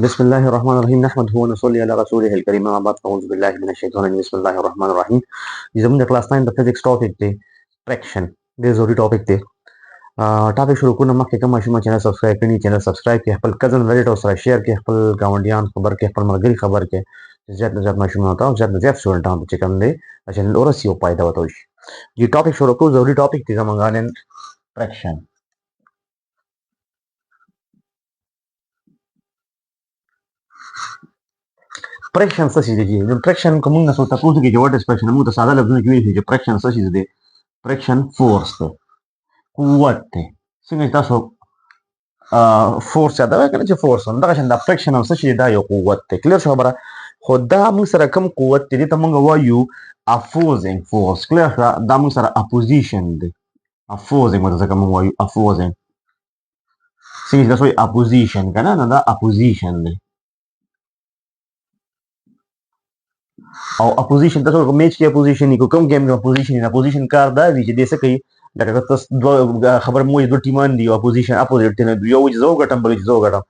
بسم الله الرحمن الرحیم نحمده ونصلي على رسوله الكريم اما بعد اعوذ بالله من الشیطان الرجیم بسم الله الرحمن الرحیم زموږ د کلاس 9 د فزکس ټاپک دی فریکشن ډېر ضروري ټاپک دی ټاپک شروع کول مخکې کوم ماشومان چینل سبسکرایب کړئ چینل سبسکرایب کړئ خپل کزن ریلیټ او سره شیر کړئ خپل ګاونډیان خبر کړئ خپل ملګري خبر کړئ زیات نه زیات ماشومان ته او زیات نه زیات سټوډنټانو ته چې کوم دی چینل ورسي او فایده وته وشي یہ ټاپک شروع کوو ضروري ټاپک دی زموږ نن فریکشن फ्रैक्शन څه شي دی نو फ्रैक्शन کوم نه څه تاسو کې جوړ ډیسپریشن موږ ته ساده لفظونه کې ویل چې फ्रैक्शन څه شي دی फ्रैक्शन فورس ته قوت ته څنګه تاسو فورس یاد راوړئ کنه چې فورس هم دغه شان د फ्रैक्शन څه شي دا یو قوت ته کلیر شو خبره خو دا موږ سره کوم قوت دی ته موږ وایو اپوزینګ فورس کلیر دا موږ سره اپوزیشن دی اپوزینګ مطلب کوم وایو اپوزینګ څنګه تاسو اپوزیشن کنه نه دا اپوزیشن دی او اپوزیشن تاسو کوم میچ کې اپوزیشن کو کوم گیم کې اپوزیشن کار دا وی چې دسه کوي لکه تاسو خبر مو دوه ټیمان دی اپوزیشن اپوزیټ نه دی یو زو غټم بل زو غټم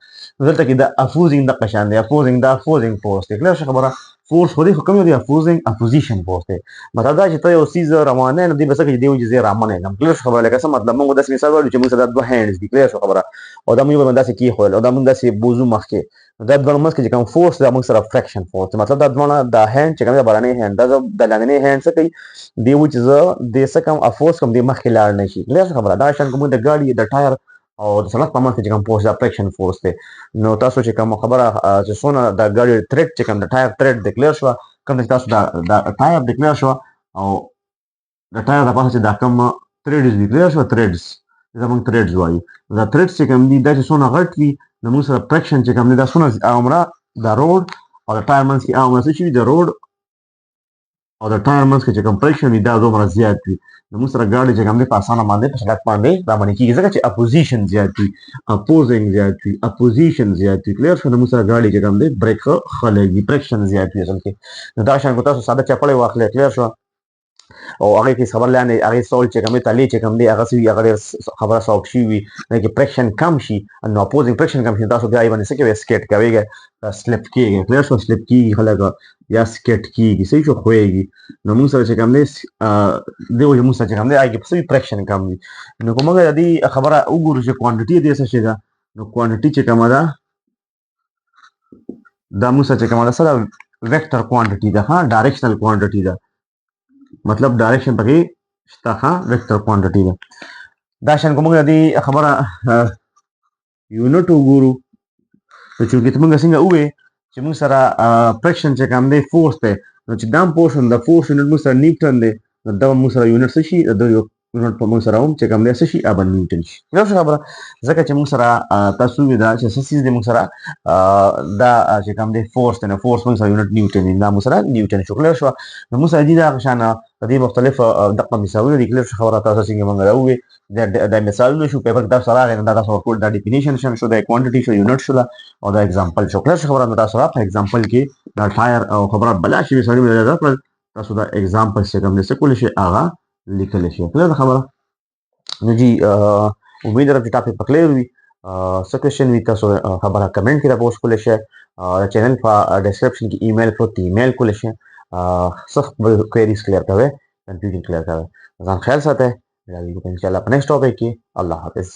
دلته کې دا اپوزینګ د قشان دی اپوزینګ فورس دی کله خبره فورس خو دې کوم دی اپوزینګ اپوزیشن فورس دی مطلب دا چې ته یو سیز روانه نه دی بس کې دی چې زه رامنه نم کله خبره لکه څه مطلب موږ د مثال ورو چې موږ سره دوه هاندز دی کله خبره او دا موږ باندې کې خو او دا موږ داسې بوزو مخکې دا دوه مس کې کوم فورس دا موږ سره فریکشن فورس مطلب دا دوه د هاند چې کوم د بارانه هاند دا د لاندې هاند څه کوي دی و چې زه د څه کوم فورس کوم دی مخکې لاړ نشي کله خبره دا شان کوم د ګاډي د ټایر او د سړک په منځ کې کوم فورس دا فریکشن فورس دی نو تاسو چې کوم خبره چې څونه د ګاډي تھریډ چې کوم د ټایر تھریډ د کلیر شو کوم تاسو دا ټایر د کلیر شو او د ټایر د پاسه چې دا کوم تھریډز دی کلیر شو تھریډز دا موږ تھریډز وایو دا تھریډز چې کوم دی دا چې څونه غټ وي نو موږ سره فریکشن چې کوم دی دا څونه عمره د روډ او د ټایر منځ کې عمره څه شي د روډ او د ټایر منځ کې چې کوم فریکشن دی دا دومره زیات وي نو موږ سره ګاډي چې کوم دی په اسانه باندې په سړک باندې دا باندې کېږي ځکه چې اپوزیشن زیات وي اپوزینګ زیات وي اپوزیشن زیات وي کلیر شو نو موږ سره ګاډي چې کوم دی بریک خلګي فریکشن زیات وي اصل کې نو دا شان کو تاسو ساده چپړې واخلئ کلیر شو او هغه کې خبر لاندې هغه سول چې کومه تعالی چې کوم دی هغه سوي هغه خبره ساوک شي وي چې فریکشن کم شي نو اپوزینګ فریکشن کم شي تاسو بیا باندې څه کوي سکیټ کوي سلیپ کیږي کلیر شو سلیپ کیږي خلک یا سکیټ کیږي صحیح شو خوېږي نو موږ سره چې کوم دی دی موږ سره چې کوم دی هغه په سوي فریکشن کم وي نو کومه د خبره وګورو چې کوانټیټي دې څه شي دا نو کوانټیټي چې کومه ده دا موږ سره چې کومه ده سره ویکټر کوانټیټي ده ها ډایرکشنل کوانټیټي ده مطلب ډایرکشن پکې شته ها ویکټر کوانټیټي ده دا شان کومه د خبره یونټ وګورو چې موږ څنګه وې چې موږ سره فریکشن چې کوم دی فورس دی نو چې دا پورشن د فورس یونټ موږ سره نیوټن دی دا موږ سره یونټ څه شي د یو یونټ په موږ سره هم چې کوم دی څه شي ابل نیوټن شي نو خبره ځکه چې موږ سره تاسو دا چې څه شي موږ سره دا چې کوم دی فورس دی نو فورس موږ سره یونټ نیوټن دی دا موږ سره نیوټن شو کله شو نو موږ سره دي دا شان د مختلف دغه مثالونه دي کله خبره تاسو څنګه موږ راوې دا مثالونه شو پیپر تاسو راغی دا تاسو ټول دا ډیفینیشن شو دا کوانټیټي شو یونټ شو او دا एग्जांपल شو کله خبره نو تاسو په एग्जांपल کې دا ټایر او خبره بلا شي مثالونه دا تاسو دا एग्जांपल څخه کوم څه کول شي هغه لیکل شي کله خبره نو جی امید لرم چې تاسو په کلیر وي څه کوېشن وي تاسو خبره کمنټ کې راپوسټ کول شي چینل په ډسکرپشن کې ایمیل پروت ایمیل کول شي سخت کوئریز کلیئر کوي کنفیوژن کلیئر کوي ځان خیال ساتئ ان شاء الله په نیکسٹ ټاپک کې الله حافظ